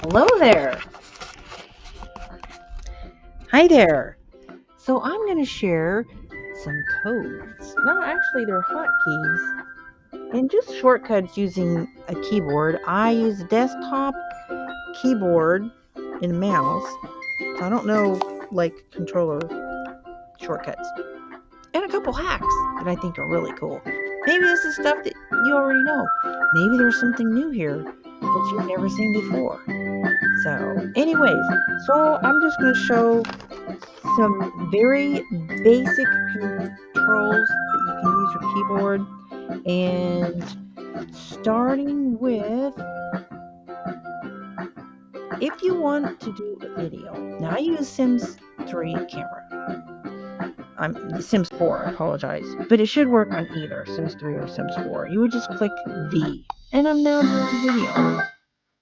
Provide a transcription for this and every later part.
Hello there. Hi there. So I'm going to share some codes. No, actually they're hotkeys and just shortcuts using a keyboard. I use a desktop keyboard and a mouse. So I don't know like controller shortcuts. And a couple hacks that I think are really cool. Maybe this is stuff that you already know. Maybe there's something new here that you've never seen before. So anyways, so I'm just going to show some very basic controls that you can use your keyboard, and starting with, if you want to do a video. Now I use Sims 3 camera. I'm Sims 4, I apologize, but it should work on either Sims 3 or Sims 4. You would just click V, and I'm now doing video,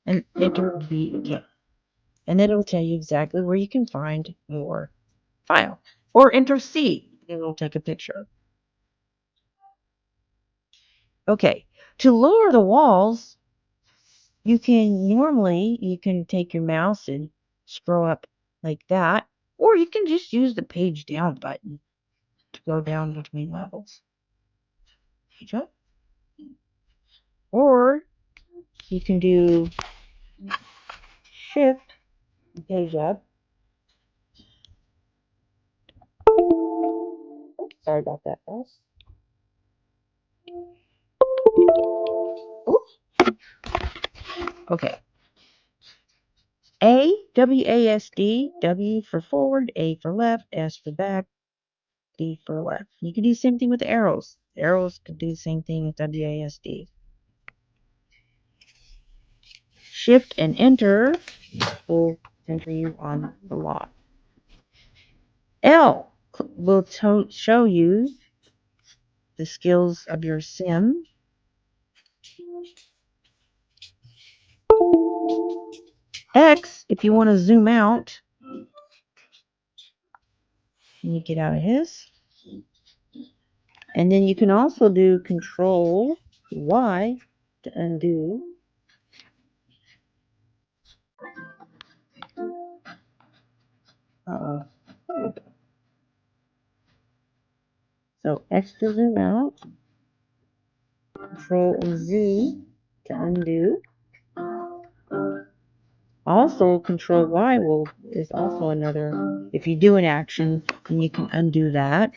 and enter V again, and it'll tell you exactly where you can find your file, or enter C, and it'll take a picture. Okay, to lower the walls, you can take your mouse and scroll up like that, or you can just use the page down button to go down between levels. Page up. Or you can do shift page up. Sorry about that, guys. Oops. Okay. WASD, W for forward, A for left, S for back, D for left. You can do the same thing with the arrows. The arrows can do the same thing with WASD. Shift and enter will enter you on the lot. L will show you the skills of your sim. X, if you want to zoom out, and you get out of his. And then you can also do Control Y to undo. So X to zoom out, Control Z to undo. Also, Control Y is also another. If you do an action, then you can undo that.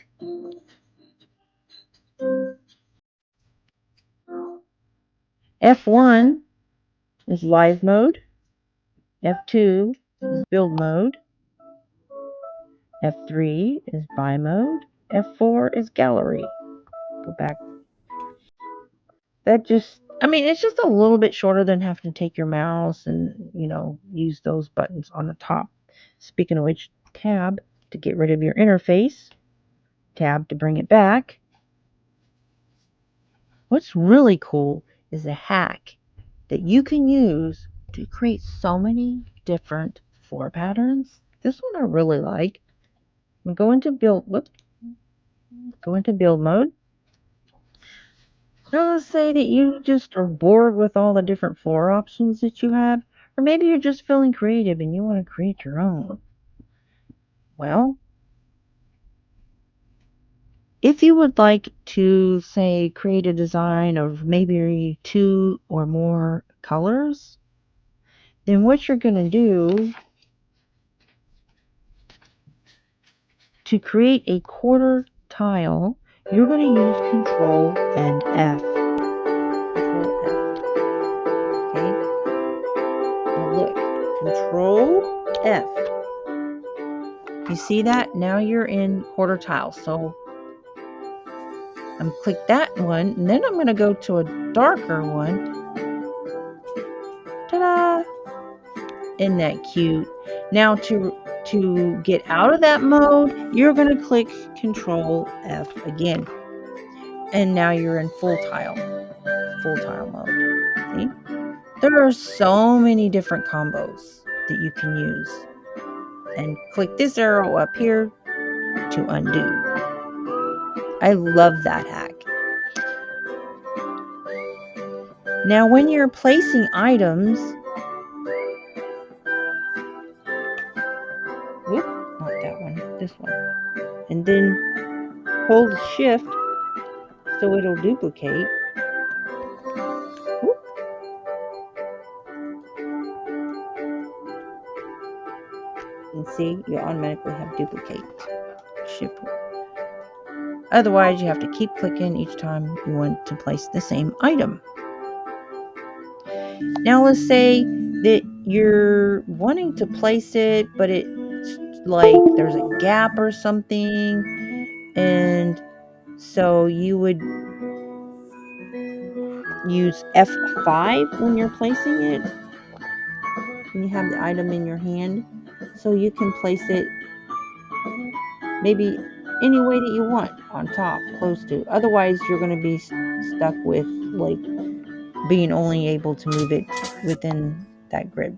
F1 is live mode. F2 is build mode. F3 is buy mode. F4 is gallery. Go back. It's just a little bit shorter than having to take your mouse and, use those buttons on the top. Speaking of which, tab to get rid of your interface, tab to bring it back. What's really cool is a hack that you can use to create so many different floor patterns. This one I really like. Go into build mode. Now let's say that you just are bored with all the different floor options that you have, or maybe you're just feeling creative and you want to create your own. Well, if you would like to, say, create a design of maybe 2 or more colors, then what you're going to do to create a quarter tile, you're going to use Control and F. Control F. Okay? Now look, Control F. You see that? Now you're in quarter tile. So I'm click that one, and then I'm going to go to a darker one. Ta-da! Isn't that cute? Now to get out of that mode, you're going to click Control F again. And now you're in full tile mode. See? There are so many different combos that you can use. And click this arrow up here to undo. I love that hack. Now when you're placing items, this one. And then hold shift so it'll duplicate. Whoop. And see, you automatically have duplicate. Shift. Otherwise, you have to keep clicking each time you want to place the same item. Now, let's say that you're wanting to place it, but it's like there's a gap or something. And so you would use F5 when you're placing it, when you have the item in your hand. So you can place it maybe any way that you want, on top, close to. Otherwise, you're going to be stuck with like being only able to move it within that grid.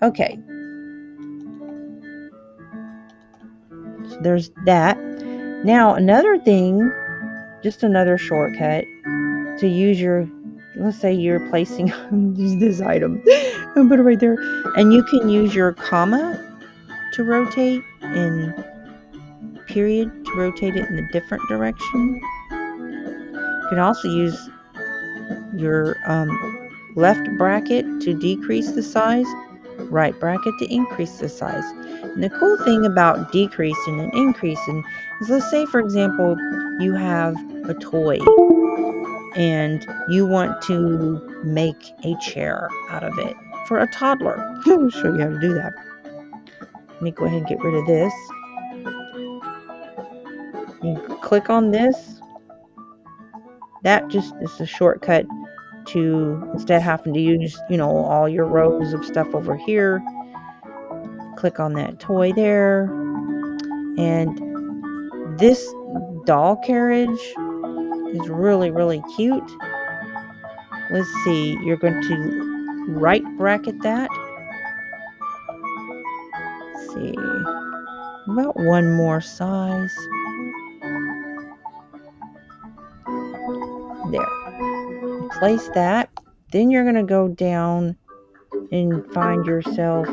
Okay. So there's that. Now, another thing, just another shortcut to use your, let's say you're placing this item, I'll put it right there, and you can use your comma to rotate and period to rotate it in a different direction. You can also use your left bracket to decrease the size, right bracket to increase the size. And the cool thing about decreasing and increasing is, let's say for example you have a toy and you want to make a chair out of it for a toddler. I'll show you how to do that. Let me go ahead and get rid of this. You click on this. That just is a shortcut to, instead of having to use, all your rows of stuff over here, click on that toy there. And this doll carriage is really, really cute. Let's see, you're going to right bracket that. Let's see, about one more size. There. You place that. Then you're going to go down and find yourself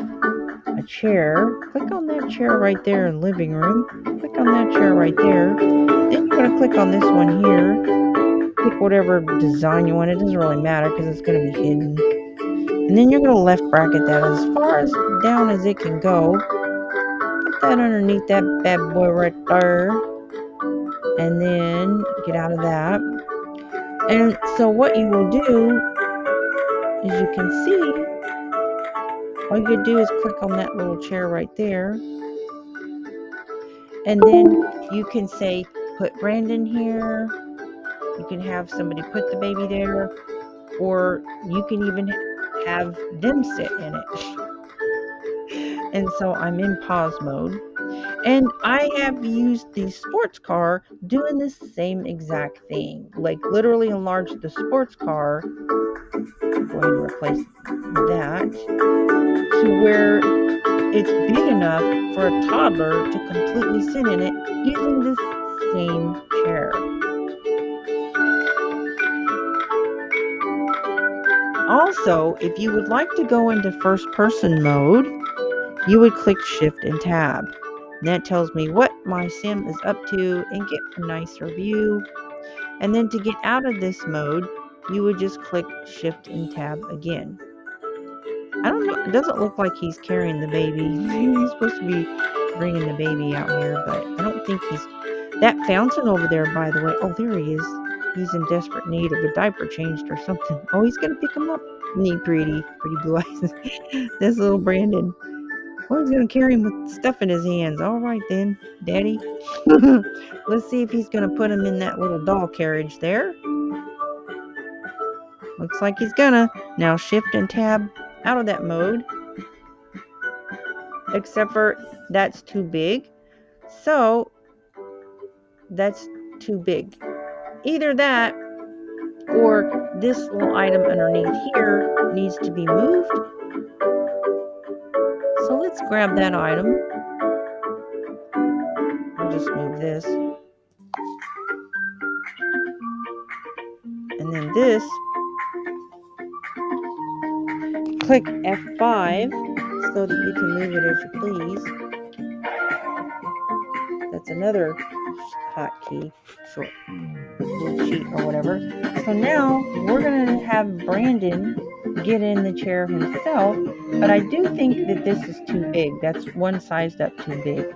a chair. Click on that chair right there in living room. Click on that chair right there. Then you're going to click on this one here. Pick whatever design you want. It doesn't really matter because it's going to be hidden. And then you're going to left bracket that as far as down as it can go. Put that underneath that bad boy right there. And then get out of that. And so what you will do, as you can see, all you could do is click on that little chair right there. And then you can say, put Brandon here. You can have somebody put the baby there. Or you can even have them sit in it. And so I'm in pause mode. And I have used the sports car doing the same exact thing. Like literally enlarge the sports car. Go ahead and replace that to where it's big enough for a toddler to completely sit in it using this same chair. Also, if you would like to go into first person mode, you would click Shift and Tab. And that tells me what my sim is up to and get a nicer view. And then to get out of this mode, you would just click Shift and Tab again. I don't know, it doesn't look like he's carrying the baby. He's supposed to be bringing the baby out here, but I don't think he's... That fountain over there, by the way, oh, there he is. He's in desperate need of a diaper changed or something. Oh, he's going to pick him up. Pretty blue eyes. This little Brandon. Oh, he's going to carry him with stuff in his hands. All right then, Daddy. Let's see if he's going to put him in that little doll carriage there. Looks like he's gonna. Now Shift and Tab out of that mode. Except for that's too big. So that's too big. Either that or this little item underneath here needs to be moved. So let's grab that item. I'll just move this. And then this. Click F5 so that you can move it as you please. That's another hotkey, short little cheat or whatever. So now we're gonna have Brandon get in the chair himself, but I do think that this is too big. That's one sized up too big.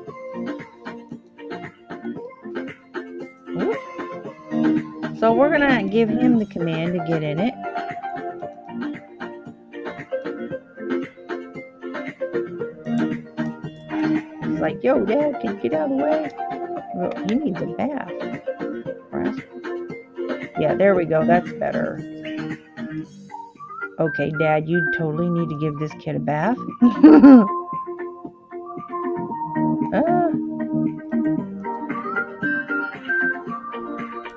Whoop. So we're gonna give him the command to get in it. He's like, yo, Dad, can you get out of the way? Well, he needs a bath. Yeah, there we go. That's better. Okay, Dad, you totally need to give this kid a bath.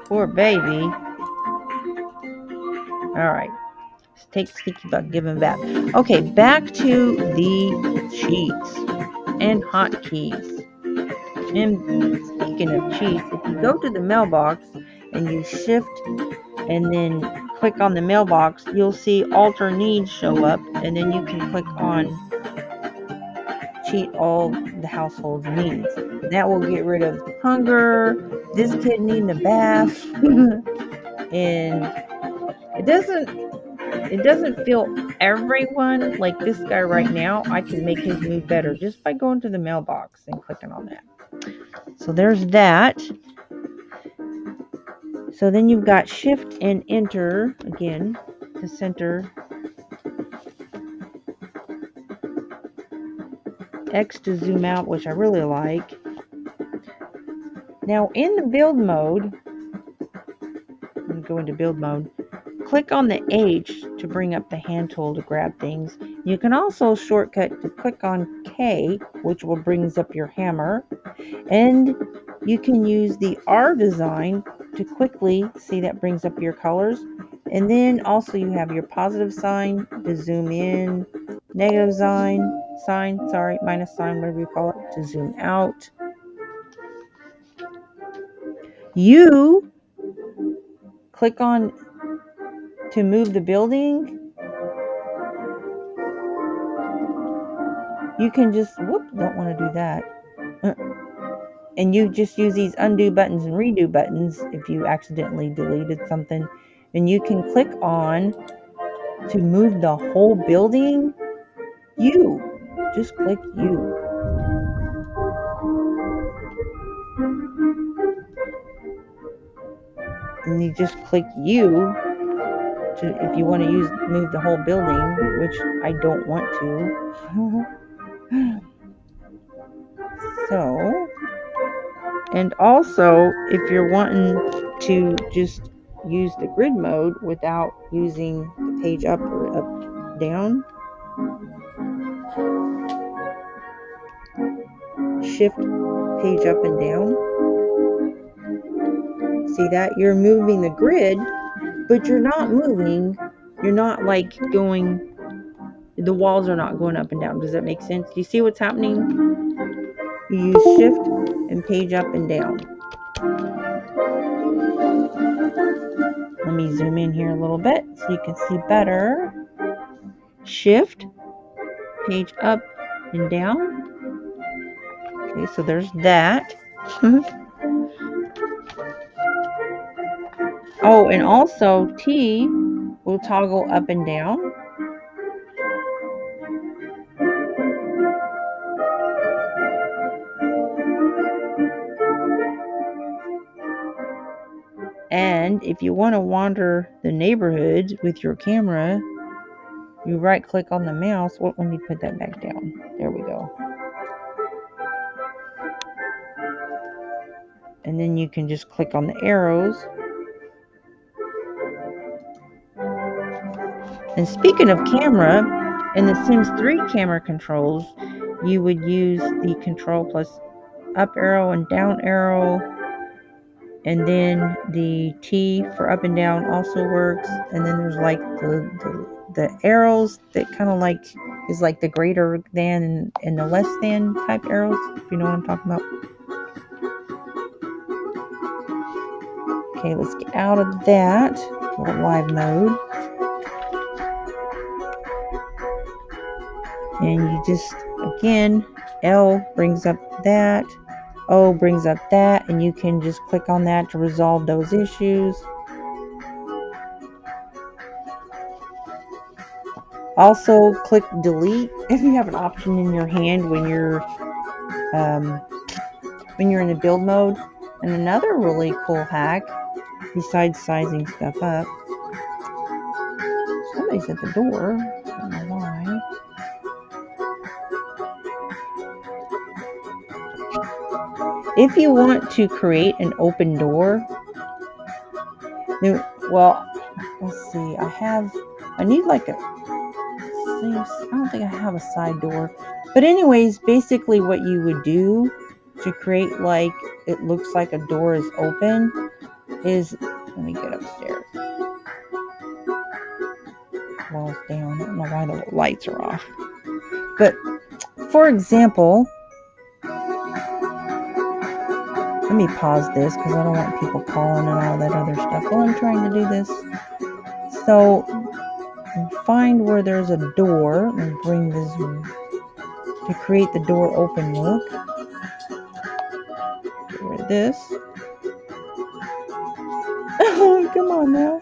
Poor baby. All right. Take Sticky Buck, give him a bath. Okay, back to the cheats and hotkeys. And speaking of cheats, if you go to the mailbox and you shift and then click on the mailbox, you'll see alter needs show up, and then you can click on cheat all the household's needs. That will get rid of hunger, this kid needing a bath, and it doesn't feel everyone like this guy right now. I can make his mood better just by going to the mailbox and clicking on that. So there's that. So then you've got shift and enter again to center. X to zoom out, which I really like. Now in the build mode, I'm going to go into build mode. Click on the H to bring up the hand tool to grab things. You can also shortcut to click on K, which will brings up your hammer. And you can use the R design to quickly see that brings up your colors. And then also you have your positive sign to zoom in, negative minus sign, whatever you call it, to zoom out. You click on to move the building. You can just, don't want to do that. And you just use these undo buttons and redo buttons if you accidentally deleted something. And you can click on to move the whole building. Just click U. And you just click U if you want to move the whole building, which I don't want to. So, and also if you're wanting to just use the grid mode without using the page up or up down, shift page up and down. See that? You're moving the grid, but you're not like going, the walls are not going up and down. Does that make sense? Do you see what's happening? You use shift and page up and down. Let me zoom in here a little bit so you can see better. Shift, page up and down. Okay, so there's that. Oh, and also T will toggle up and down. And if you want to wander the neighborhood with your camera, you right click on the mouse. Let me put that back down. There we go. And then you can just click on the arrows. And speaking of camera, in the Sims 3 camera controls, you would use the control plus up arrow and down arrow. And then the T for up and down also works. And then there's like the arrows that kind of like is like the greater than and the less than type arrows, if you know what I'm talking about. Okay, let's get out of that. Go to live mode. And you just, again, L brings up that. O brings up that, and you can just click on that to resolve those issues. Also, click delete if you have an option in your hand when you're in the build mode. And another really cool hack, besides sizing stuff up, somebody's at the door. I don't know why. If you want to create an open door, well, let's see. I need like a. I don't think I have a side door. But anyways, basically what you would do to create like it looks like a door is open is, let me get upstairs. Walls down. I don't know why the lights are off. But for example, let me pause this because I don't want people calling and all that other stuff while I'm trying to do this. So find where there's a door and bring this to create the door open look. Get rid of this. Oh, come on now.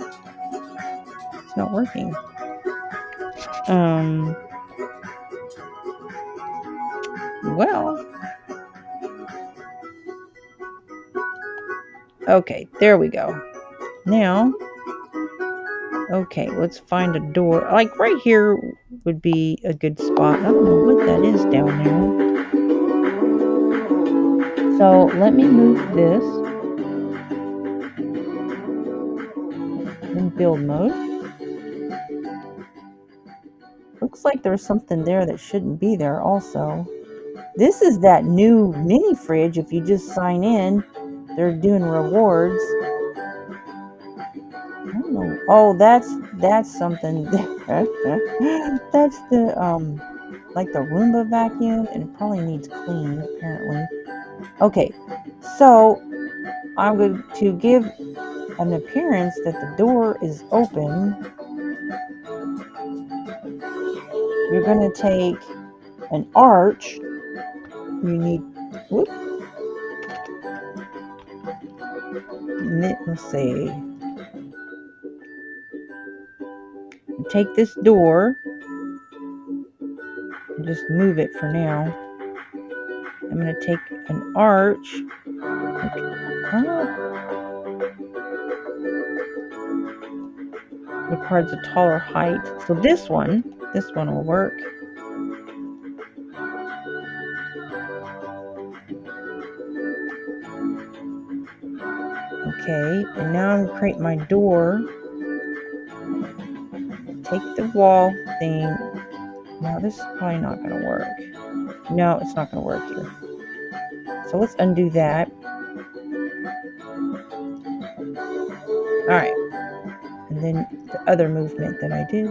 It's not working. Well. Okay, there we go. Now, okay, let's find a door. Like right here would be a good spot. I don't know what that is down there. So let me move this in build mode. Looks like there's something there that shouldn't be there also. This is that new mini fridge. If you just sign in, they're doing rewards. I don't know. Oh, that's something. That's the like the Roomba vacuum, and it probably needs cleaned apparently. Okay, so I'm going to give an appearance that the door is open. You're going to take an arch. You need, whoop, let's see. Take this door and just move it for now. I'm going to take an arch. Requires a taller height. So this one will work. Okay, and now I'm going to create my door. Take the wall thing. Now this is probably not going to work. No, it's not going to work here. So let's undo that. Alright. And then the other movement that I did.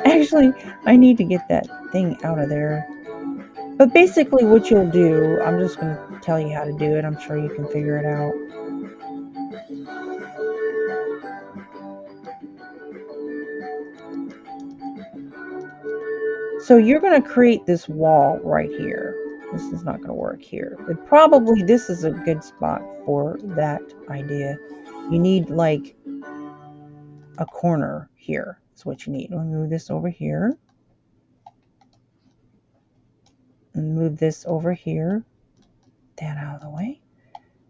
Actually, I need to get that thing out of there. But basically what you'll do, I'm just going to tell you how to do it. I'm sure you can figure it out. So you're going to create this wall right here. This is not going to work here. But probably this is a good spot for that idea. You need like a corner here. That's what you need. We'll move this over here. And move this over here. That out of the way.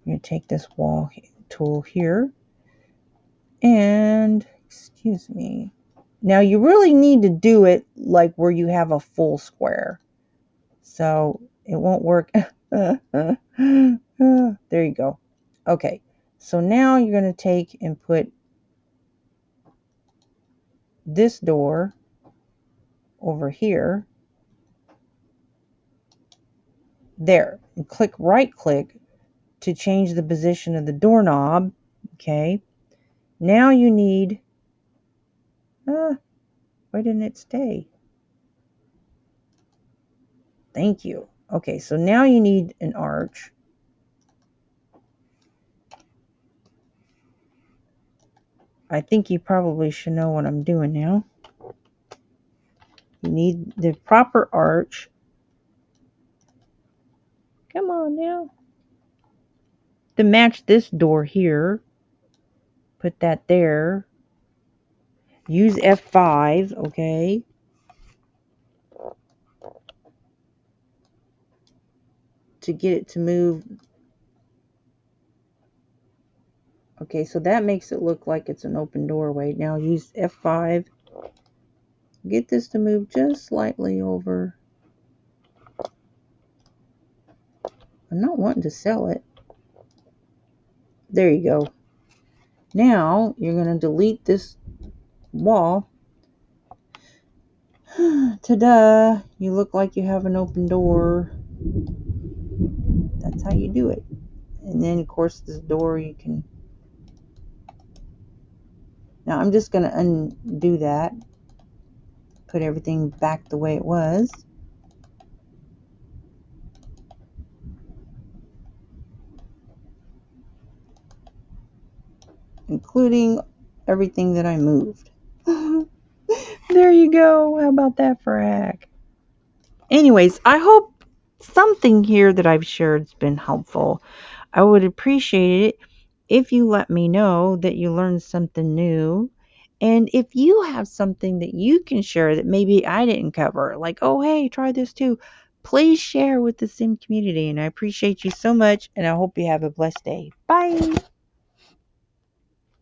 You're going to take this wall tool here. And, excuse me. Now you really need to do it like where you have a full square. So it won't work. There you go. Okay. So now you're going to take and put this door over here. There. And right click to change the position of the doorknob. Okay. Now you need, why didn't it stay? Thank you. Okay, so now you need an arch. I think you probably should know what I'm doing now. You need the proper arch. Come on now. To match this door here, put that there. Use F5, okay? To get it to move. Okay, so that makes it look like it's an open doorway. Now use F5. Get this to move just slightly over. I'm not wanting to sell it. There you go. Now you're going to delete this wall. Ta-da! You look like you have an open door. That's how you do it. And then, of course, this door you can... Now I'm just going to undo that. Put everything back the way it was. Including everything that I moved. There you go. How about that for a hack? Anyways, I hope something here that I've shared has been helpful. I would appreciate it if you let me know that you learned something new. And if you have something that you can share that maybe I didn't cover, like, oh, hey, try this too, please share with the Sim community. And I appreciate you so much, and I hope you have a blessed day. Bye.